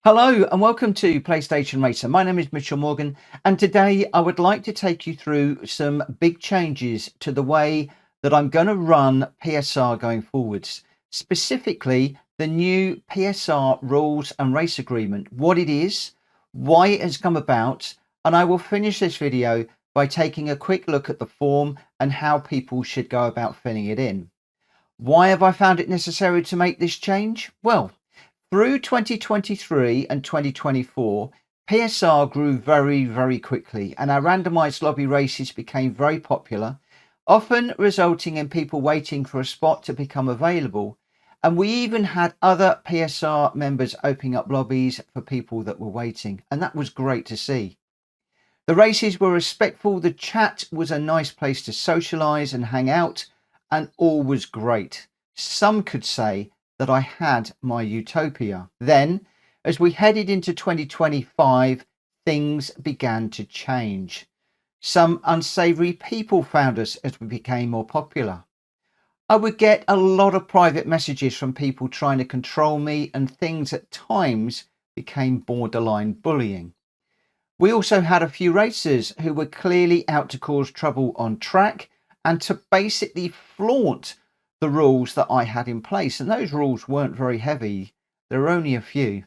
Hello and welcome to PlayStation Racer. My name is Mitchell Morgan and today I would like to take you through some big changes to the way that I'm going to run PSR going forwards. Specifically, the new PSR Rules and Race Agreement, what it is, why it has come about, and I will finish this video by taking a quick look at the form and how people should go about filling it in. Why have I found it necessary to make this change? Well, through 2023 and 2024, PSR grew very quickly and our randomized lobby races became very popular, often resulting in people waiting for a spot to become available. And we even had other PSR members opening up lobbies for people that were waiting, and that was great to see. The races were respectful, the chat was a nice place to socialize and hang out, and all was great. Some could say that I had my utopia. Then, as we headed into 2025, things began to change. Some unsavory people found us as we became more popular. I would get a lot of private messages from people trying to control me, and things at times became borderline bullying. We also had a few racers who were clearly out to cause trouble on track and to basically flaunt the rules that I had in place, and those rules weren't very heavy. There were only a few.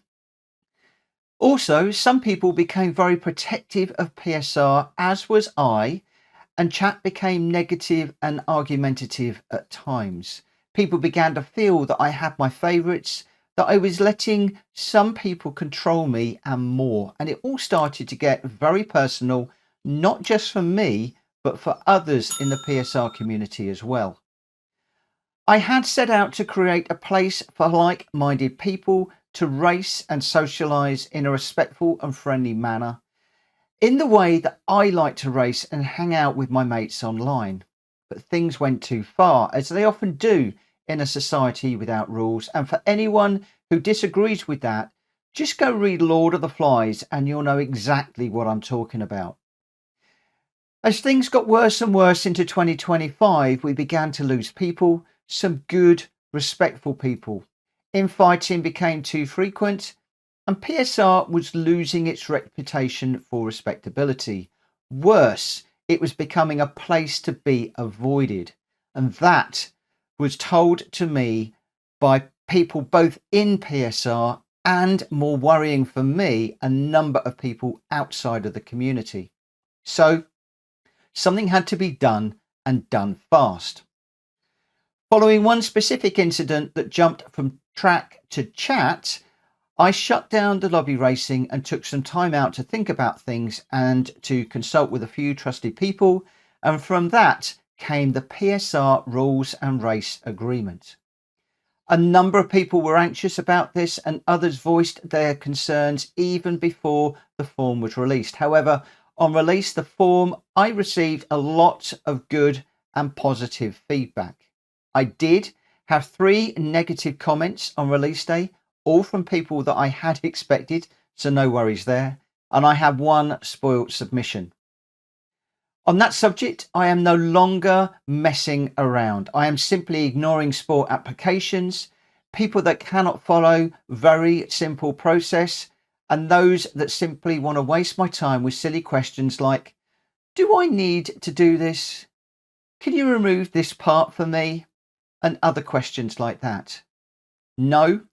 Also, some people became very protective of PSR, as was I, and chat became negative and argumentative at times. People began to feel that I had my favourites, that I was letting some people control me and more, and it all started to get very personal, not just for me, but for others in the PSR community as well. I had set out to create a place for like-minded people to race and socialise in a respectful and friendly manner, in the way that I like to race and hang out with my mates online. But things went too far, as they often do in a society without rules, and for anyone who disagrees with that, just go read Lord of the Flies and you'll know exactly what I'm talking about. As things got worse and worse into 2025, we began to lose people, some good, respectful people. Infighting became too frequent, and PSR was losing its reputation for respectability. Worse, it was becoming a place to be avoided. And that was told to me by people both in PSR and, more worrying for me, a number of people outside of the community. So something had to be done, and done fast. Following one specific incident that jumped from track to chat, I shut down the lobby racing and took some time out to think about things and to consult with a few trusted people. And from that came the PSR Rules and Race Agreement. A number of people were anxious about this, and others voiced their concerns even before the form was released. However, on release the form, I received a lot of good and positive feedback. I did have 3 negative comments on release day, all from people that I had expected, so no worries there. And I have 1 spoilt submission. On that subject, I am no longer messing around. I am simply ignoring sport applications, people that cannot follow very simple process, and those that simply want to waste my time with silly questions like, do I need to do this? Can you remove this part for me? And other questions like that. No,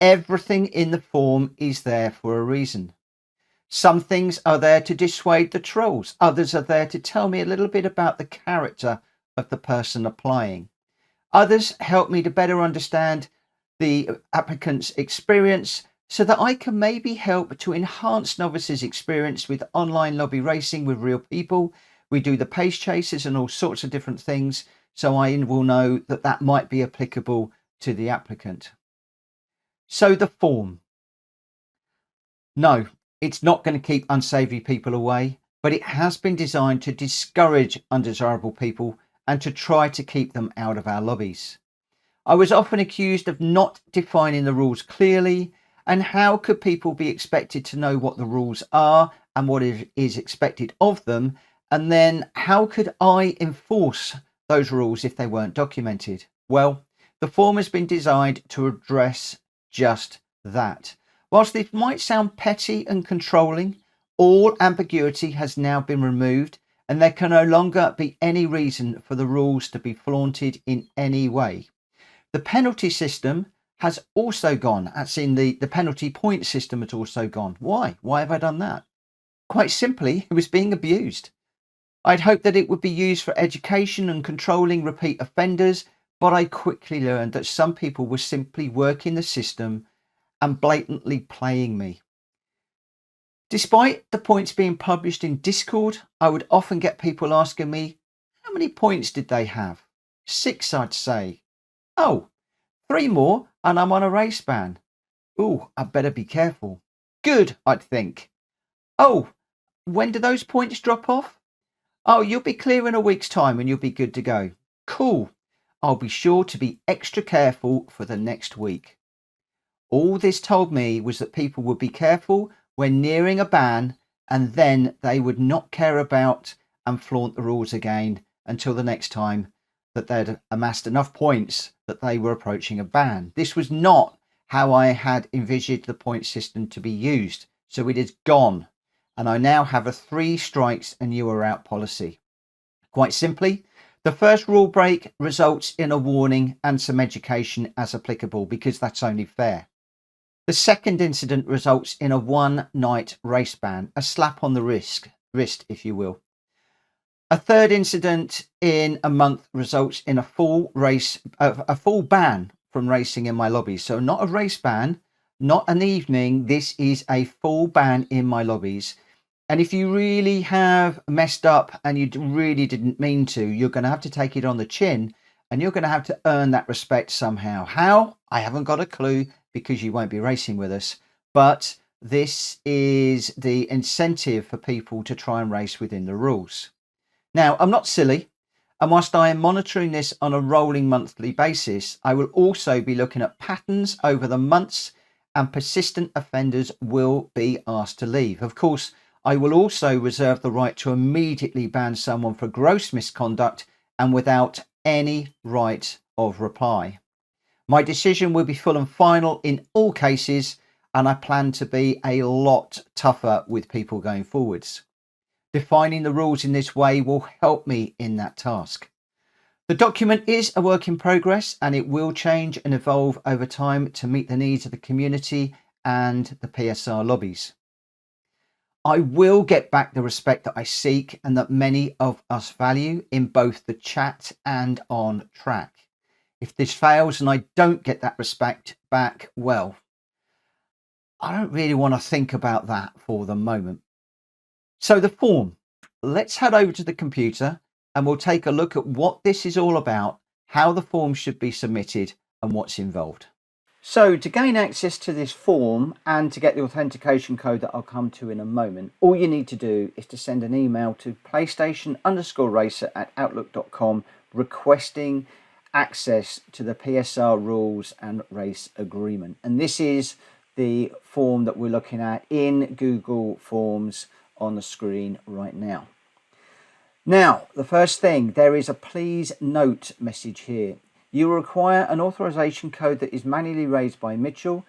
everything in the form is there for a reason. Some things are there to dissuade the trolls. Others are there to tell me a little bit about the character of the person applying. Others help me to better understand the applicant's experience so that I can maybe help to enhance novices' experience with online lobby racing with real people. We do the pace chases and all sorts of different things, so I will know that that might be applicable to the applicant. So the form. No, it's not going to keep unsavoury people away, but it has been designed to discourage undesirable people and to try to keep them out of our lobbies. I was often accused of not defining the rules clearly, and how could people be expected to know what the rules are and what is expected of them, and then how could I enforce those rules if they weren't documented? Well, the form has been designed to address just that. Whilst this might sound petty and controlling, all ambiguity has now been removed and there can no longer be any reason for the rules to be flaunted in any way. The penalty system has also gone. That's in the penalty point system has also gone. Why? Why have I done that? Quite simply, it was being abused. I'd hoped that it would be used for education and controlling repeat offenders, but I quickly learned that some people were simply working the system and blatantly playing me. Despite the points being published in Discord, I would often get people asking me, how many points did they have? 6, I'd say. Oh, 3 more and I'm on a race ban. Ooh, I'd better be careful. Good, I'd think. Oh, when do those points drop off? Oh, you'll be clear in a week's time and you'll be good to go. Cool. I'll be sure to be extra careful for the next week. All this told me was that people would be careful when nearing a ban, and then they would not care about and flaunt the rules again until the next time that they'd amassed enough points that they were approaching a ban. This was not how I had envisaged the point system to be used. So it is gone. And I now have a 3 strikes and you are out policy. Quite simply, the first rule break results in a warning and some education as applicable, because that's only fair. The second incident results in a 1-night race ban, a slap on the wrist, if you will. A third incident in a month results in a full ban from racing in my lobbies. So not a race ban, not an evening. This is a full ban in my lobbies. And if you really have messed up and you really didn't mean to, you're going to have to take it on the chin and you're going to have to earn that respect somehow. How? I haven't got a clue, because you won't be racing with us. But this is the incentive for people to try and race within the rules. Now, I'm not silly. And whilst I am monitoring this on a rolling monthly basis, I will also be looking at patterns over the months, and persistent offenders will be asked to leave. Of course, I will also reserve the right to immediately ban someone for gross misconduct and without any right of reply. My decision will be full and final in all cases, and I plan to be a lot tougher with people going forwards. Defining the rules in this way will help me in that task. The document is a work in progress, and it will change and evolve over time to meet the needs of the community and the PSR lobbies. I will get back the respect that I seek and that many of us value in both the chat and on track. If this fails and I don't get that respect back, well, I don't really want to think about that for the moment. So the form, let's head over to the computer and we'll take a look at what this is all about, how the form should be submitted and what's involved. So to gain access to this form and to get the authentication code that I'll come to in a moment, all you need to do is to send an email to PlayStation_racer@outlook.com requesting access to the PSR rules and race agreement. And this is the form that we're looking at in Google Forms on the screen right now. Now, the first thing, there is a please note message here. You will require an authorization code that is manually raised by Mitchell.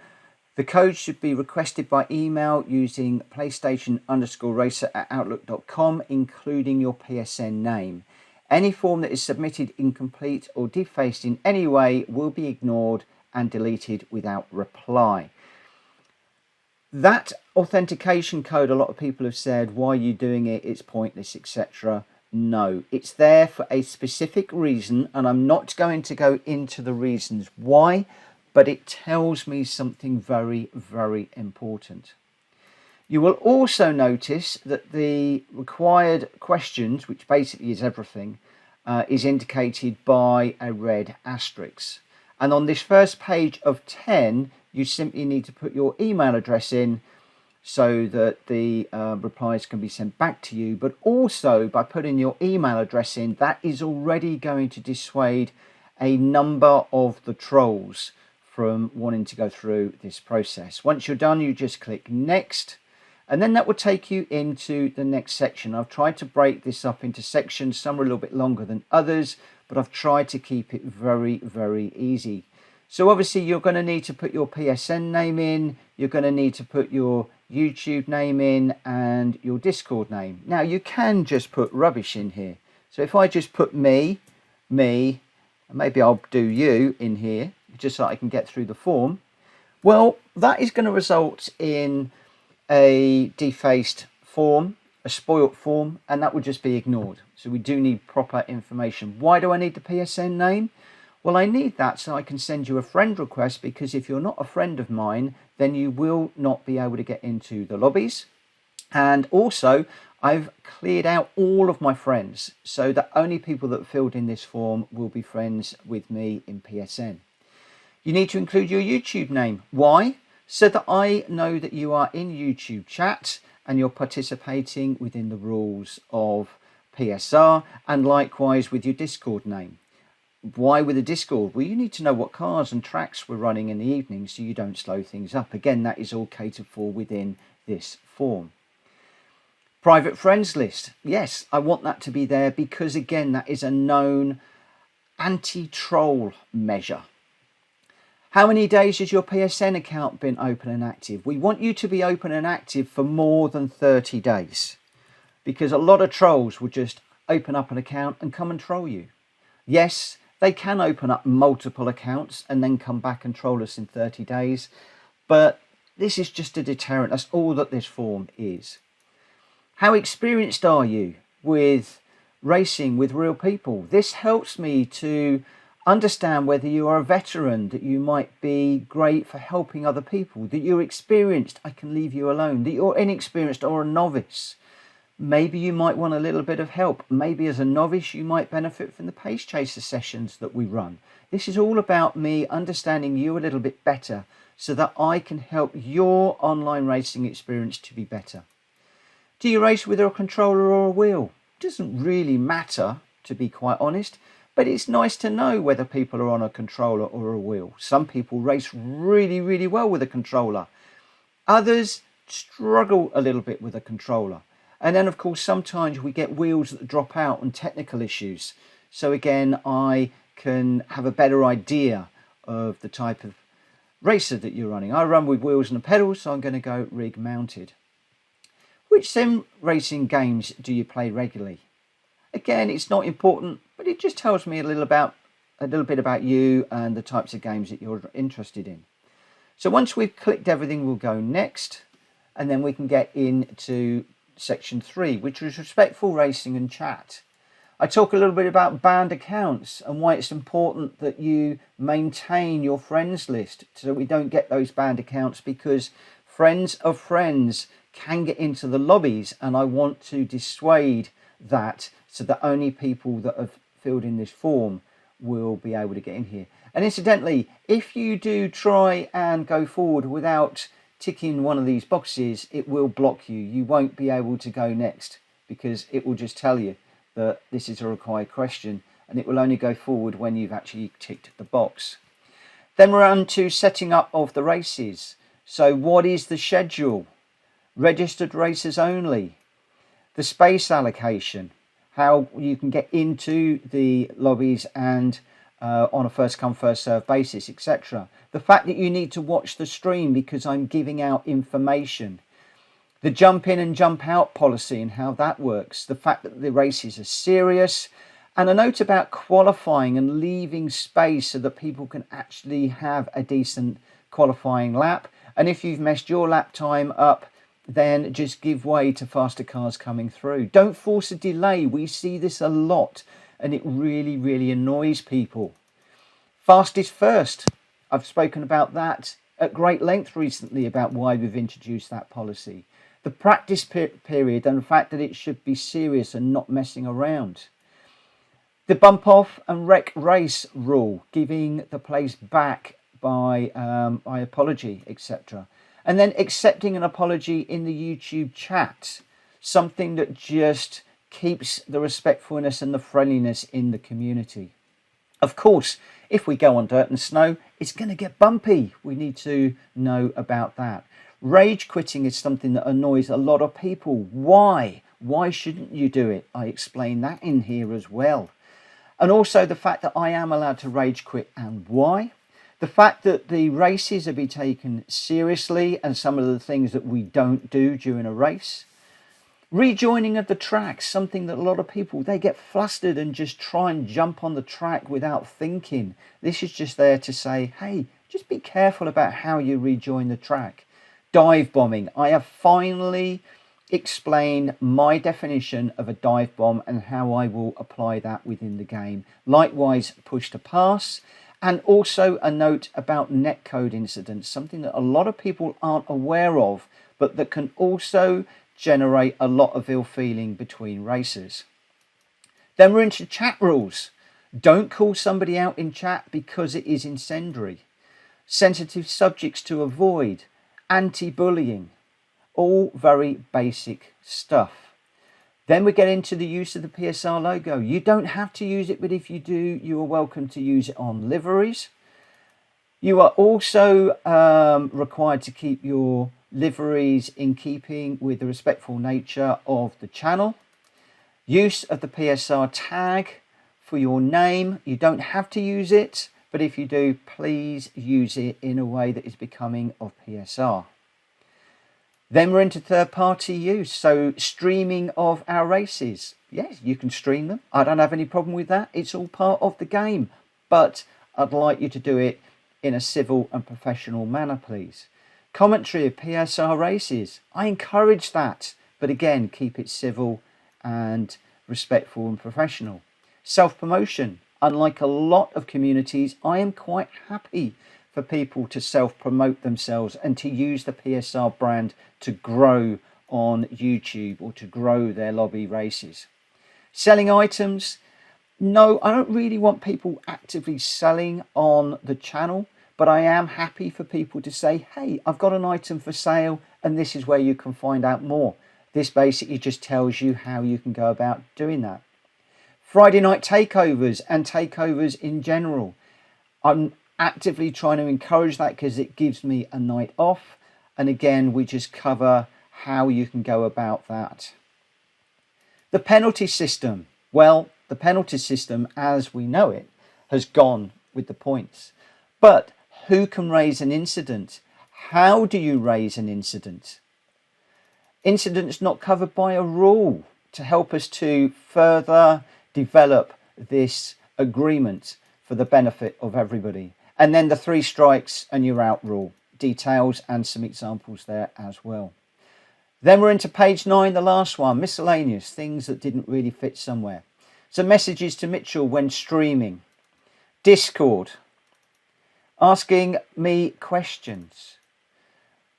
The code should be requested by email using PlayStation_racer@outlook.com, including your PSN name. Any form that is submitted incomplete or defaced in any way will be ignored and deleted without reply. That authentication code, a lot of people have said, why are you doing it? It's pointless, etc. No, it's there for a specific reason, and I'm not going to go into the reasons why, but it tells me something very, very important. You will also notice that the required questions, which basically is everything, is indicated by a red asterisk. And on this first page of 10, you simply need to put your email address in so that the replies can be sent back to you. But also by putting your email address in, that is already going to dissuade a number of the trolls from wanting to go through this process. Once you're done, you just click next, and then that will take you into the next section. I've tried to break this up into sections. Some are a little bit longer than others, but I've tried to keep it very, very easy. So obviously you're going to need to put your PSN name in, you're going to need to put your YouTube name in and your Discord name. Now you can just put rubbish in here. So if I just put me, and maybe I'll do you in here, just so I can get through the form. Well, that is going to result in a defaced form, a spoilt form, and that would just be ignored. So we do need proper information. Why do I need the PSN name? Well, I need that so I can send you a friend request, because if you're not a friend of mine, then you will not be able to get into the lobbies. And also, I've cleared out all of my friends, so that only people that filled in this form will be friends with me in PSN. You need to include your YouTube name. Why? So that I know that you are in YouTube chat and you're participating within the rules of PSR, and likewise with your Discord name. Why with the Discord? Well, you need to know what cars and tracks we're running in the evening so you don't slow things up. Again, that is all catered for within this form. Private friends list. Yes, I want that to be there because, again, that is a known anti-troll measure. How many days has your PSN account been open and active? We want you to be open and active for more than 30 days, because a lot of trolls will just open up an account and come and troll you. Yes, they can open up multiple accounts and then come back and troll us in 30 days, but this is just a deterrent. That's all that this form is. How experienced are you with racing with real people? This helps me to understand whether you are a veteran, that you might be great for helping other people, that you're experienced, I can leave you alone, that you're inexperienced or a novice. Maybe you might want a little bit of help. Maybe as a novice you might benefit from the Pace Chaser sessions that we run. This is all about me understanding you a little bit better so that I can help your online racing experience to be better. Do you race with a controller or a wheel? It doesn't really matter, to be quite honest. But it's nice to know whether people are on a controller or a wheel. Some people race really, really well with a controller. Others struggle a little bit with a controller. And then, of course, sometimes we get wheels that drop out and technical issues. So again, I can have a better idea of the type of racer that you're running. I run with wheels and a pedal, so I'm going to go rig mounted. Which sim racing games do you play regularly? Again, it's not important, but it just tells me a little bit about you and the types of games that you're interested in. So once we've clicked everything, we'll go next, and then we can get into section 3, which is respectful racing and chat. I talk a little bit about banned accounts and why it's important that you maintain your friends list so we don't get those banned accounts, because friends of friends can get into the lobbies, and I want to dissuade that, so that only people that have filled in this form will be able to get in here. And incidentally, if you do try and go forward without ticking one of these boxes, it will block you. You won't be able to go next, because it will just tell you that this is a required question, and it will only go forward when you've actually ticked the box. Then we're on to setting up of the races. So what is the schedule? Registered racers only. The space allocation, how you can get into the lobbies and on a first come first serve basis, etc. The fact that you need to watch the stream because I'm giving out information. The jump in and jump out policy and how that works. The fact that the races are serious. And a note about qualifying and leaving space so that people can actually have a decent qualifying lap. And if you've messed your lap time up, then just give way to faster cars coming through. Don't force a delay. We see this a lot, and it really, really annoys people. Fastest first. I've spoken about that at great length recently about why we've introduced that policy. The practice period and the fact that it should be serious and not messing around. The bump off and wreck race rule, giving the place back by apology, etc. And then accepting an apology in the YouTube chat, something that just keeps the respectfulness and the friendliness in the community. Of course, if we go on dirt and snow, it's going to get bumpy. We need to know about that. Rage quitting is something that annoys a lot of people. Why? Why shouldn't you do it? I explain that in here as well. And also the fact that I am allowed to rage quit and why. The fact that the races are be taken seriously and some of the things that we don't do during a race. Rejoining of the track, something that a lot of people, they get flustered and just try and jump on the track without thinking. This is just there to say, hey, just be careful about how you rejoin the track. Dive bombing. I have finally explained my definition of a dive bomb and how I will apply that within the game. Likewise, push to pass. And also a note about netcode incidents, something that a lot of people aren't aware of, but that can also generate a lot of ill feeling between racers. Then we're into chat rules. Don't call somebody out in chat because it is incendiary. Sensitive subjects to avoid. Anti-bullying. All very basic stuff. Then we get into the use of the PSR logo. You don't have to use it, but if you do, you are welcome to use it on liveries. You are also required to keep your liveries in keeping with the respectful nature of the channel. Use of the PSR tag for your name. You don't have to use it, but if you do, please use it in a way that is becoming of PSR. Then we're into third-party use, so streaming of our races. Yes, you can stream them. I don't have any problem with that. It's all part of the game, but I'd like you to do it in a civil and professional manner, please. Commentary of PSR races. I encourage that, but again, keep it civil and respectful and professional. Self-promotion. Unlike a lot of communities, I am quite happy for people to self-promote themselves and to use the PSR brand to grow on YouTube or to grow their lobby races. Selling items. No, I don't really want people actively selling on the channel, but I am happy for people to say, hey, I've got an item for sale and this is where you can find out more. This basically just tells you how you can go about doing that. Friday night takeovers and takeovers in general. I'm actively trying to encourage that because it gives me a night off. And again, we just cover how you can go about that. The penalty system. Well, the penalty system as we know it has gone with the points. But who can raise an incident? How do you raise an incident? Incidents not covered by a rule to help us to further develop this agreement for the benefit of everybody. And then the 3 strikes and you're out rule. Details and some examples there as well. Then we're into page 9, the last one, miscellaneous, things that didn't really fit somewhere. So messages to Mitchell when streaming. Discord. Asking me questions.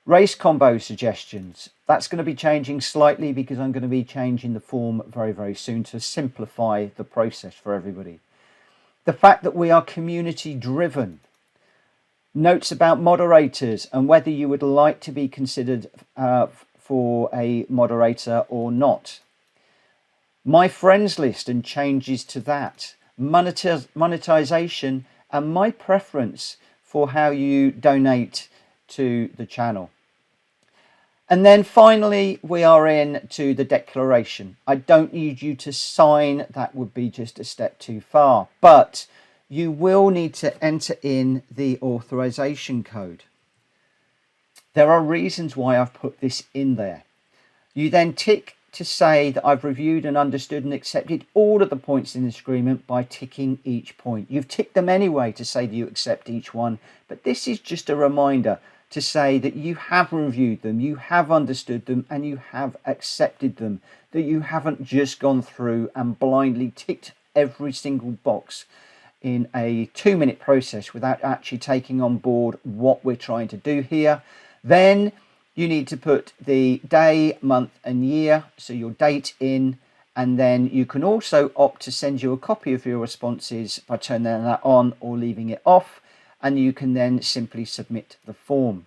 Race combo suggestions. That's going to be changing slightly because I'm going to be changing the form very, very soon to simplify the process for everybody. The fact that we are community driven. Notes about moderators and whether you would like to be considered for a moderator or not. My friends list and changes to that. Monetization and my preference for how you donate to the channel. And then finally, we are in to the declaration. I don't need you to sign. That would be just a step too far. But you will need to enter in the authorization code. There are reasons why I've put this in there. You then tick to say that I've reviewed and understood and accepted all of the points in this agreement by ticking each point. You've ticked them anyway to say that you accept each one, but this is just a reminder to say that you have reviewed them, you have understood them, and you have accepted them, that you haven't just gone through and blindly ticked every single box in a 2-minute process without actually taking on board what we're trying to do here. Then you need to put the day, month, and year, so your date in, and then you can also opt to send you a copy of your responses by turning that on or leaving it off, and you can then simply submit the form.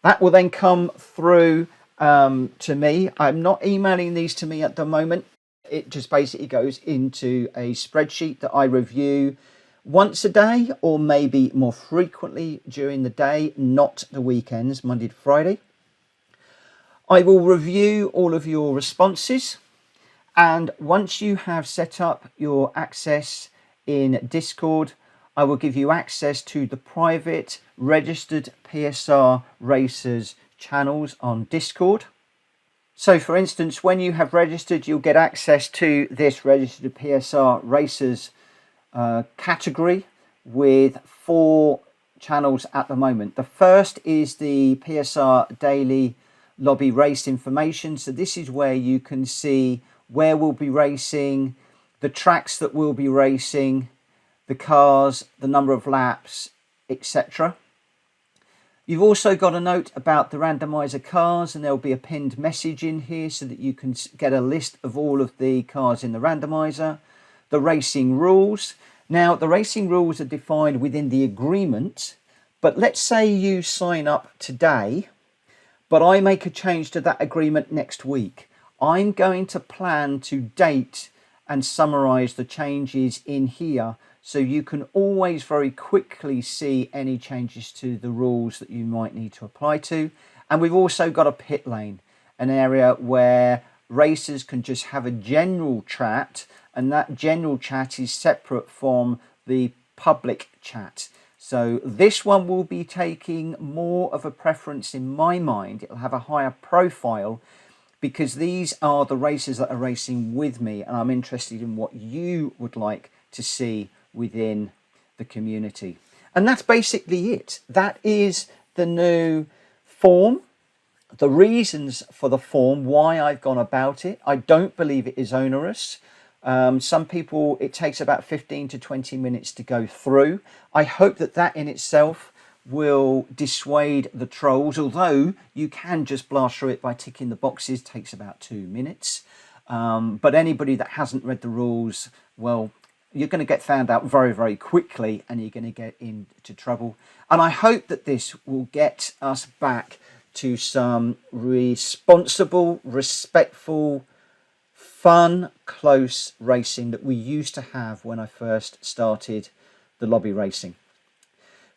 That will then come through to me. I'm not emailing these to me at the moment. It just basically goes into a spreadsheet that I review once a day or maybe more frequently during the day, not the weekends, Monday to Friday. I will review all of your responses, and once you have set up your access in Discord, I will give you access to the private registered PSR racers channels on Discord. So for instance, when you have registered, you'll get access to this registered PSR racers category with 4 channels at the moment. The first is the PSR daily lobby race information. So this is where you can see where we'll be racing, the tracks that we'll be racing, the cars, the number of laps, etc. You've also got a note about the randomizer cars, and there'll be a pinned message in here so that you can get a list of all of the cars in the randomizer. The racing rules. Now, the racing rules are defined within the agreement, but let's say you sign up today, but I make a change to that agreement next week. I'm going to plan to date and summarize the changes in here so you can always very quickly see any changes to the rules that you might need to apply to. And we've also got a pit lane, an area where racers can just have a general chat, and that general chat is separate from the public chat. So this one will be taking more of a preference in my mind. It'll have a higher profile because these are the racers that are racing with me, and I'm interested in what you would like to see within the community. And that's basically it. That is the new form. The reasons for the form, why I've gone about it. I don't believe it is onerous. Some people, it takes about 15 to 20 minutes to go through. I hope that that in itself will dissuade the trolls, although you can just blast through it by ticking the boxes. It takes about 2 minutes. But anybody that hasn't read the rules, well, you're going to get found out very, very quickly, and you're going to get into trouble. And I hope that this will get us back to some responsible, respectful, fun, close racing that we used to have when I first started the lobby racing.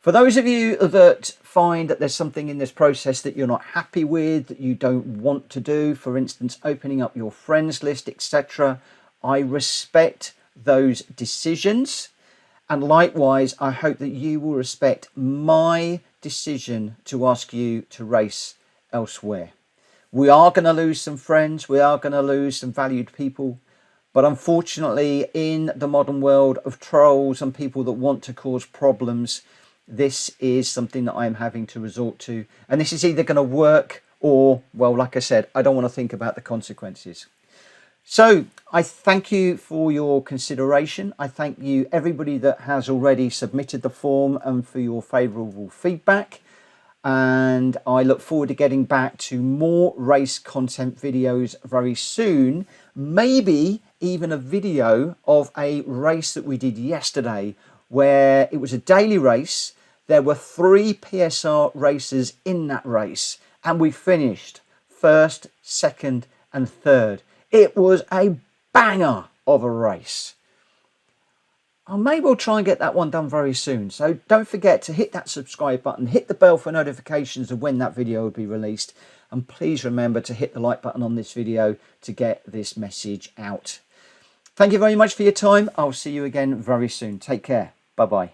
For those of you that find that there's something in this process that you're not happy with, that you don't want to do, for instance, opening up your friends list, etc., I respect those decisions. And likewise, I hope that you will respect my decision to ask you to race elsewhere. We are going to lose some friends. We are going to lose some valued people. But unfortunately, in the modern world of trolls and people that want to cause problems, this is something that I'm having to resort to. And this is either going to work or, well, like I said, I don't want to think about the consequences. So I thank you for your consideration. I thank you, everybody that has already submitted the form, and for your favourable feedback. And I look forward to getting back to more race content videos very soon. Maybe even a video of a race that we did yesterday, where it was a daily race. There were 3 PSR racers in that race, and we finished 1st, 2nd and 3rd. It was a banger of a race. Maybe we'll try and get that one done very soon. So don't forget to hit that subscribe button, hit the bell for notifications of when that video will be released. And please remember to hit the like button on this video to get this message out. Thank you very much for your time. I'll see you again very soon. Take care. Bye-bye.